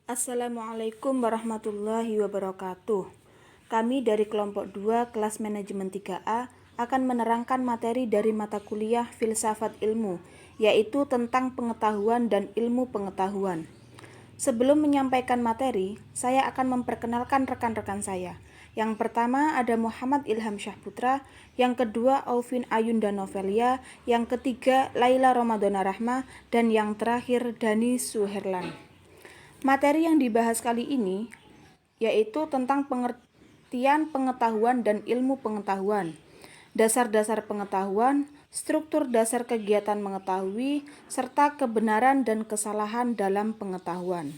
Assalamualaikum warahmatullahi wabarakatuh. Kami dari kelompok 2 kelas manajemen 3A akan menerangkan materi dari mata kuliah Filsafat Ilmu, yaitu tentang pengetahuan dan ilmu pengetahuan. Sebelum menyampaikan materi, saya akan memperkenalkan rekan-rekan saya. Yang pertama ada Muhammad Ilham Syahputra, yang kedua Aufin Ayunda Novelia, yang ketiga Laila Ramadhana Rahma, dan yang terakhir Dani Suherlan. Materi yang dibahas kali ini yaitu tentang pengertian pengetahuan dan ilmu pengetahuan, dasar-dasar pengetahuan, struktur dasar kegiatan mengetahui, serta kebenaran dan kesalahan dalam pengetahuan.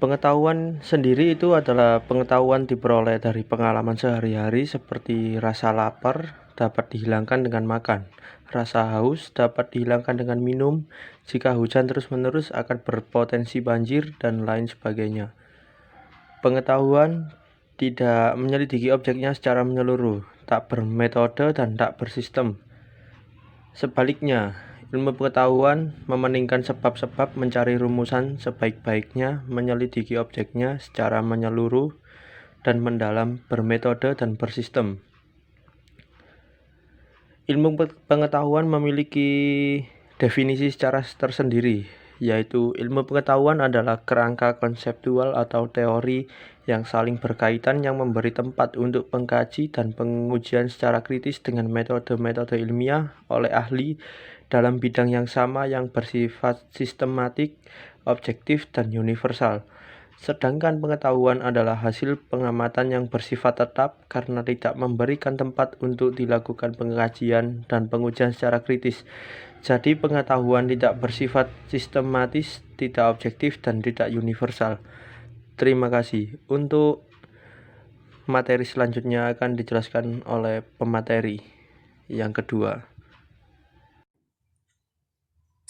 Pengetahuan sendiri itu adalah pengetahuan diperoleh dari pengalaman sehari-hari seperti rasa lapar dapat dihilangkan dengan makan, rasa haus dapat dihilangkan dengan minum, jika hujan terus-menerus akan berpotensi banjir, dan lain sebagainya. Pengetahuan tidak menyelidiki objeknya secara menyeluruh, tak bermetode dan tak bersistem. Sebaliknya, ilmu pengetahuan memeningkan sebab-sebab, mencari rumusan sebaik-baiknya, menyelidiki objeknya secara menyeluruh dan mendalam, bermetode dan bersistem. Ilmu pengetahuan memiliki definisi secara tersendiri, yaitu ilmu pengetahuan adalah kerangka konseptual atau teori yang saling berkaitan yang memberi tempat untuk pengkaji dan pengujian secara kritis dengan metode-metode ilmiah oleh ahli dalam bidang yang sama yang bersifat sistematik, objektif, dan universal. Sedangkan pengetahuan adalah hasil pengamatan yang bersifat tetap karena tidak memberikan tempat untuk dilakukan pengkajian dan pengujian secara kritis. Jadi pengetahuan tidak bersifat sistematis, tidak objektif, dan tidak universal. Terima kasih. Untuk materi selanjutnya akan dijelaskan oleh pemateri yang kedua.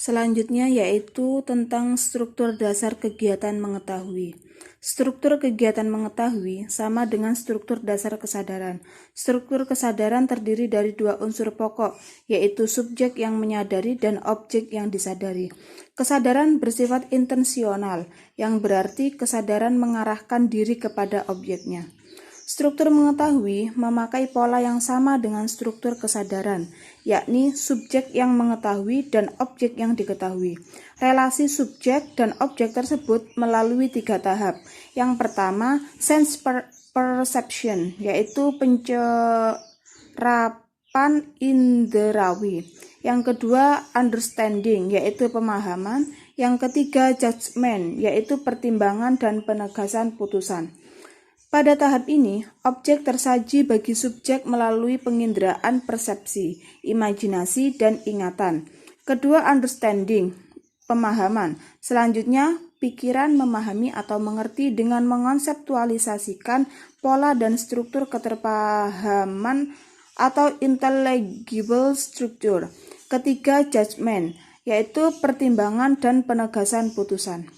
Selanjutnya yaitu tentang struktur dasar kegiatan mengetahui. Struktur kegiatan mengetahui sama dengan struktur dasar kesadaran. Struktur kesadaran terdiri dari dua unsur pokok, yaitu subjek yang menyadari dan objek yang disadari. Kesadaran bersifat intensional, yang berarti kesadaran mengarahkan diri kepada objeknya. Struktur mengetahui memakai pola yang sama dengan struktur kesadaran, yakni subjek yang mengetahui dan objek yang diketahui. Relasi subjek dan objek tersebut melalui 3 tahap. Yang pertama, sense perception, yaitu pencerapan inderawi. Yang kedua, understanding, yaitu pemahaman. Yang ketiga, judgment, yaitu pertimbangan dan penegasan putusan. Pada tahap ini, objek tersaji bagi subjek melalui penginderaan persepsi, imajinasi, dan ingatan. Kedua, understanding, pemahaman. Selanjutnya, pikiran memahami atau mengerti dengan mengonseptualisasikan pola dan struktur keterpahaman atau intelligible structure. Ketiga, judgment, yaitu pertimbangan dan penegasan putusan.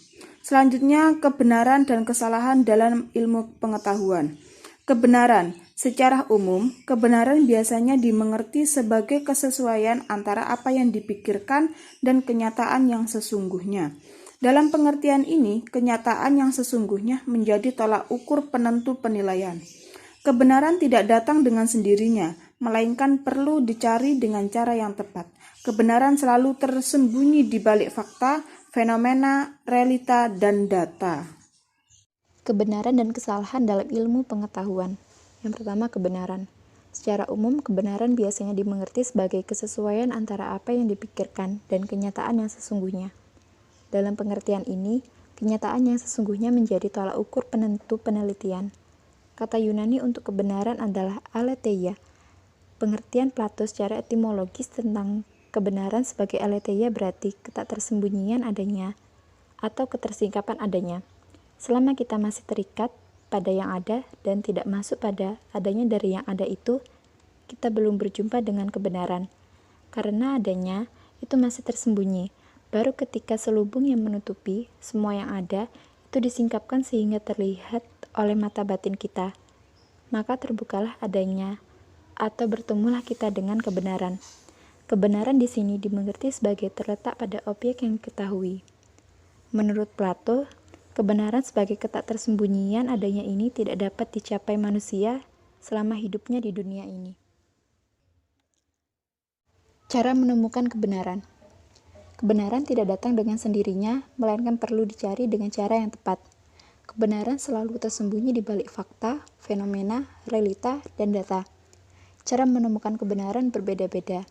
Selanjutnya, kebenaran dan kesalahan dalam ilmu pengetahuan. Kebenaran. Secara umum, kebenaran biasanya dimengerti sebagai kesesuaian antara apa yang dipikirkan dan kenyataan yang sesungguhnya. Dalam pengertian ini, kenyataan yang sesungguhnya menjadi tolak ukur penentu penilaian. Kebenaran tidak datang dengan sendirinya, melainkan perlu dicari dengan cara yang tepat. Kebenaran selalu tersembunyi di balik fakta, fenomena, realita, dan data. Kebenaran dan kesalahan dalam ilmu pengetahuan. Yang pertama, kebenaran. Secara umum, kebenaran biasanya dimengerti sebagai kesesuaian antara apa yang dipikirkan dan kenyataan yang sesungguhnya. Dalam pengertian ini, kenyataan yang sesungguhnya menjadi tolak ukur penentu penelitian. Kata Yunani untuk kebenaran adalah aletheia. Pengertian Plato secara etimologis tentang kebenaran sebagai aletheia berarti ketaktersembunyian adanya atau ketersingkapan adanya. Selama kita masih terikat pada yang ada dan tidak masuk pada adanya dari yang ada itu, kita belum berjumpa dengan kebenaran. Karena adanya itu masih tersembunyi. Baru ketika selubung yang menutupi semua yang ada itu disingkapkan sehingga terlihat oleh mata batin kita, maka terbukalah adanya atau bertemulah kita dengan kebenaran. Kebenaran di sini dimengerti sebagai terletak pada objek yang diketahui. Menurut Plato, kebenaran sebagai ketaktersembunyian adanya ini tidak dapat dicapai manusia selama hidupnya di dunia ini. Cara menemukan kebenaran. Kebenaran tidak datang dengan sendirinya, melainkan perlu dicari dengan cara yang tepat. Kebenaran selalu tersembunyi di balik fakta, fenomena, realita, dan data. Cara menemukan kebenaran berbeda-beda.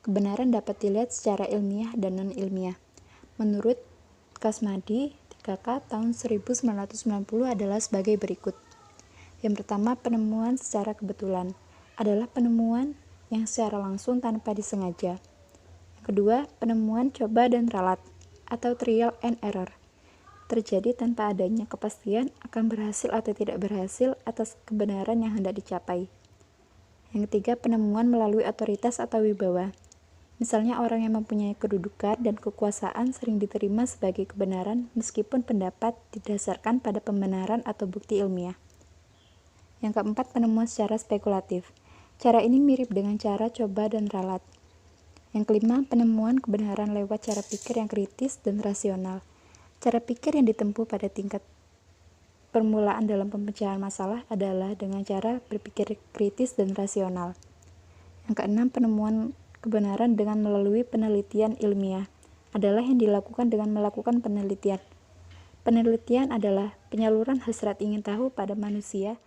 Kebenaran dapat dilihat secara ilmiah dan non-ilmiah. Menurut Kasmadi, 3K tahun 1990 adalah sebagai berikut. Yang pertama, penemuan secara kebetulan adalah penemuan yang secara langsung tanpa disengaja. Kedua, penemuan coba dan ralat atau trial and error terjadi tanpa adanya kepastian akan berhasil atau tidak berhasil atas kebenaran yang hendak dicapai. Yang ketiga, penemuan melalui otoritas atau wibawa. Misalnya orang yang mempunyai kedudukan dan kekuasaan sering diterima sebagai kebenaran meskipun pendapat didasarkan pada pembenaran atau bukti ilmiah. Yang keempat, penemuan secara spekulatif. Cara ini mirip dengan cara coba dan ralat. Yang kelima, penemuan kebenaran lewat cara pikir yang kritis dan rasional. Cara pikir yang ditempuh pada tingkat permulaan dalam pemecahan masalah adalah dengan cara berpikir kritis dan rasional. Yang keenam, penemuan kebenaran dengan melalui penelitian ilmiah adalah yang dilakukan dengan melakukan penelitian. Penelitian adalah penyaluran hasrat ingin tahu pada manusia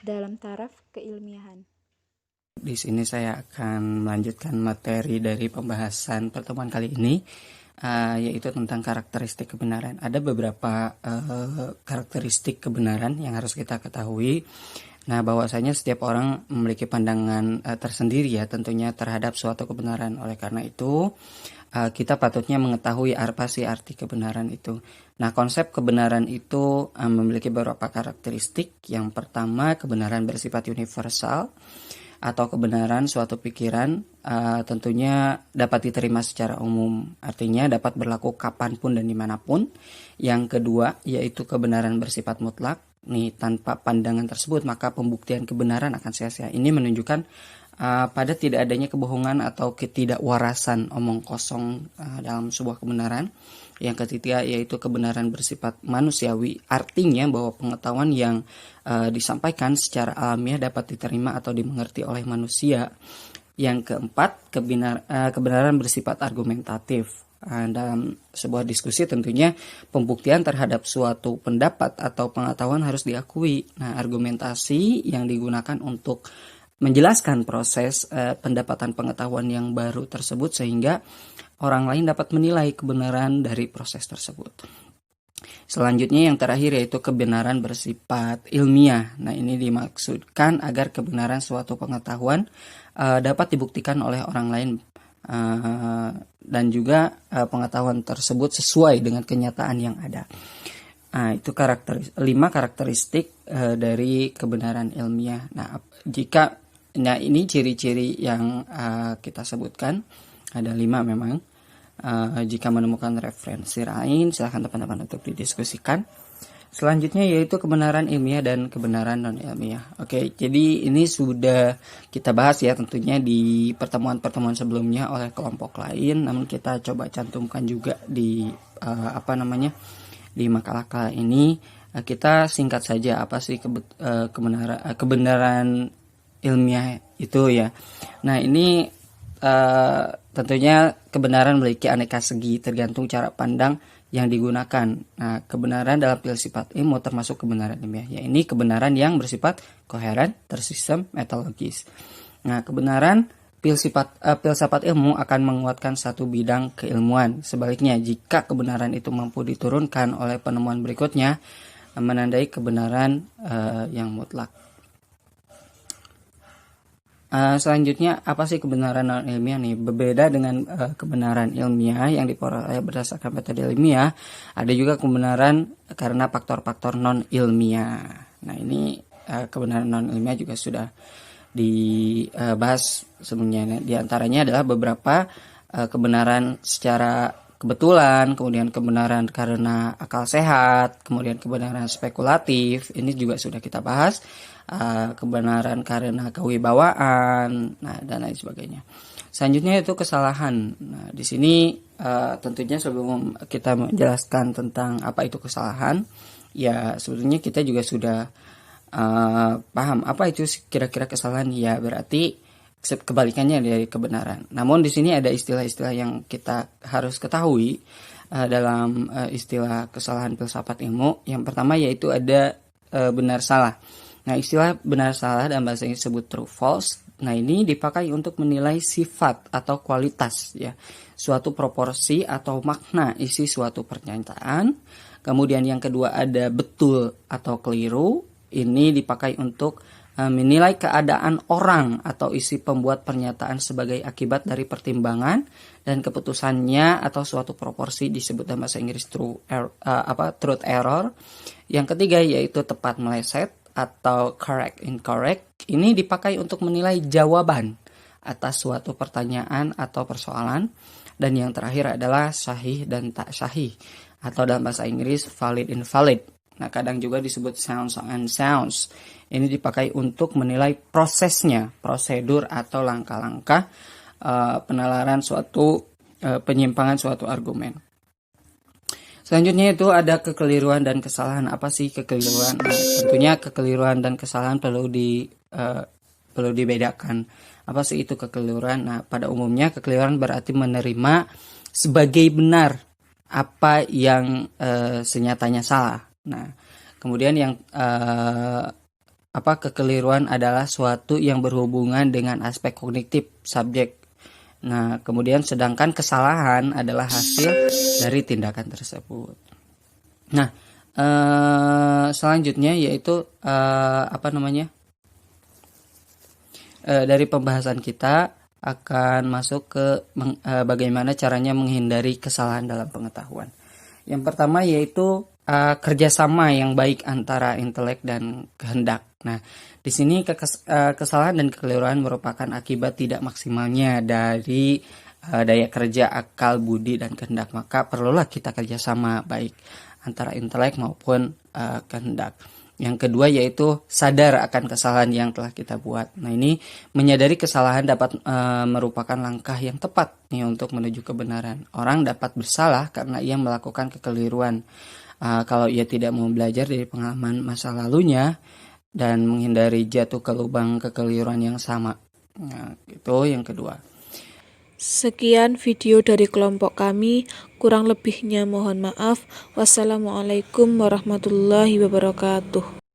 dalam taraf keilmiahan. Di sini saya akan melanjutkan materi dari pembahasan pertemuan kali ini, yaitu tentang karakteristik kebenaran. Ada beberapa karakteristik kebenaran yang harus kita ketahui. Nah, bahwasanya setiap orang memiliki pandangan tersendiri ya tentunya terhadap suatu kebenaran. Oleh karena itu, kita patutnya mengetahui apa sih arti kebenaran itu. Nah, konsep kebenaran itu memiliki beberapa karakteristik. Yang pertama, kebenaran bersifat universal atau kebenaran suatu pikiran tentunya dapat diterima secara umum, artinya dapat berlaku kapanpun dan dimanapun. Yang kedua, yaitu kebenaran bersifat mutlak. Nih, tanpa pandangan tersebut maka pembuktian kebenaran akan sia-sia. Ini menunjukkan pada tidak adanya kebohongan atau ketidakwarasan omong kosong dalam sebuah kebenaran. Yang ketiga, yaitu kebenaran bersifat manusiawi, artinya bahwa pengetahuan yang disampaikan secara alamiah dapat diterima atau dimengerti oleh manusia. Yang keempat, kebenaran bersifat argumentatif. Dalam sebuah diskusi tentunya pembuktian terhadap suatu pendapat atau pengetahuan harus diakui. Nah, argumentasi yang digunakan untuk menjelaskan proses pendapatan pengetahuan yang baru tersebut sehingga orang lain dapat menilai kebenaran dari proses tersebut. Selanjutnya yang terakhir yaitu kebenaran bersifat ilmiah. Nah, ini dimaksudkan agar kebenaran suatu pengetahuan dapat dibuktikan oleh orang lain dan juga pengetahuan tersebut sesuai dengan kenyataan yang ada. Itu 5 karakteristik dari kebenaran ilmiah. Nah, ini ciri-ciri yang kita sebutkan. Ada 5 memang. Jika menemukan referensi lain, silahkan teman-teman untuk didiskusikan. Selanjutnya yaitu kebenaran ilmiah dan kebenaran non-ilmiah. Oke, jadi ini sudah kita bahas ya tentunya di pertemuan-pertemuan sebelumnya oleh kelompok lain. Namun kita coba cantumkan juga di di makalah kali ini. Kita singkat saja apa sih kebenaran ilmiah itu ya. Nah, ini tentunya kebenaran memiliki aneka segi tergantung cara pandang yang digunakan. Nah, kebenaran dalam filsafat ilmu termasuk kebenaran ilmiah. Ya, ini kebenaran yang bersifat koheren, tersistem, metodologis. Nah, kebenaran filsafat ilmu akan menguatkan satu bidang keilmuan. Sebaliknya, jika kebenaran itu mampu diturunkan oleh penemuan berikutnya, menandai kebenaran yang mutlak. Selanjutnya, apa sih kebenaran non-ilmiah nih? Berbeda dengan kebenaran ilmiah yang diperoleh berdasarkan metode ilmiah, ada juga kebenaran karena faktor-faktor non-ilmiah. Nah, ini kebenaran non-ilmiah juga sudah dibahas sebelumnya. Di antaranya adalah beberapa kebenaran secara kebetulan, kemudian kebenaran karena akal sehat, kemudian kebenaran spekulatif, ini juga sudah kita bahas. Kebenaran karena kewibawaan, nah, dan lain sebagainya. Selanjutnya itu kesalahan. Nah, di sini tentunya sebelum kita menjelaskan tentang apa itu kesalahan, ya sebetulnya kita juga sudah paham apa itu kira-kira kesalahan. Ya berarti kebalikannya dari kebenaran. Namun di sini ada istilah-istilah yang kita harus ketahui dalam istilah kesalahan filsafat ilmu. Yang pertama yaitu ada benar salah. Nah, istilah benar salah dalam bahasa Inggris disebut true false. Nah, ini dipakai untuk menilai sifat atau kualitas ya, suatu proporsi atau makna isi suatu pernyataan. Kemudian yang kedua ada betul atau keliru. Ini dipakai untuk menilai keadaan orang atau isi pembuat pernyataan sebagai akibat dari pertimbangan dan keputusannya atau suatu proporsi, disebut dalam bahasa Inggris truth error. Yang ketiga yaitu tepat meleset atau correct incorrect. Ini dipakai untuk menilai jawaban atas suatu pertanyaan atau persoalan. Dan yang terakhir adalah sahih dan tak sahih, atau dalam bahasa Inggris valid invalid. Nah, kadang juga disebut sounds and sounds. Ini dipakai untuk menilai prosesnya, prosedur atau langkah-langkah penalaran suatu penyimpangan suatu argumen. Selanjutnya itu ada kekeliruan dan kesalahan. Apa sih kekeliruan? Nah, tentunya kekeliruan dan kesalahan perlu dibedakan. Apa sih itu kekeliruan? Nah, pada umumnya kekeliruan berarti menerima sebagai benar apa yang senyatanya salah. Nah, kemudian yang kekeliruan adalah suatu yang berhubungan dengan aspek kognitif subjek. Nah, kemudian sedangkan kesalahan adalah hasil dari tindakan tersebut. Nah, selanjutnya yaitu dari pembahasan kita akan masuk ke bagaimana caranya menghindari kesalahan dalam pengetahuan. Yang pertama yaitu kerjasama yang baik antara intelek dan kehendak. Nah, di sini kesalahan dan kekeliruan merupakan akibat tidak maksimalnya dari daya kerja akal, budi, dan kehendak. Maka perlulah kita kerjasama baik antara intelek maupun kehendak. Yang kedua yaitu sadar akan kesalahan yang telah kita buat. Nah, ini menyadari kesalahan dapat merupakan langkah yang tepat nih untuk menuju kebenaran. Orang dapat bersalah karena ia melakukan kekeliruan. Kalau ia tidak mau belajar dari pengalaman masa lalunya dan menghindari jatuh ke lubang kekeliruan yang sama. Nah, itu yang kedua. Sekian video dari kelompok kami, kurang lebihnya mohon maaf. Wassalamualaikum warahmatullahi wabarakatuh.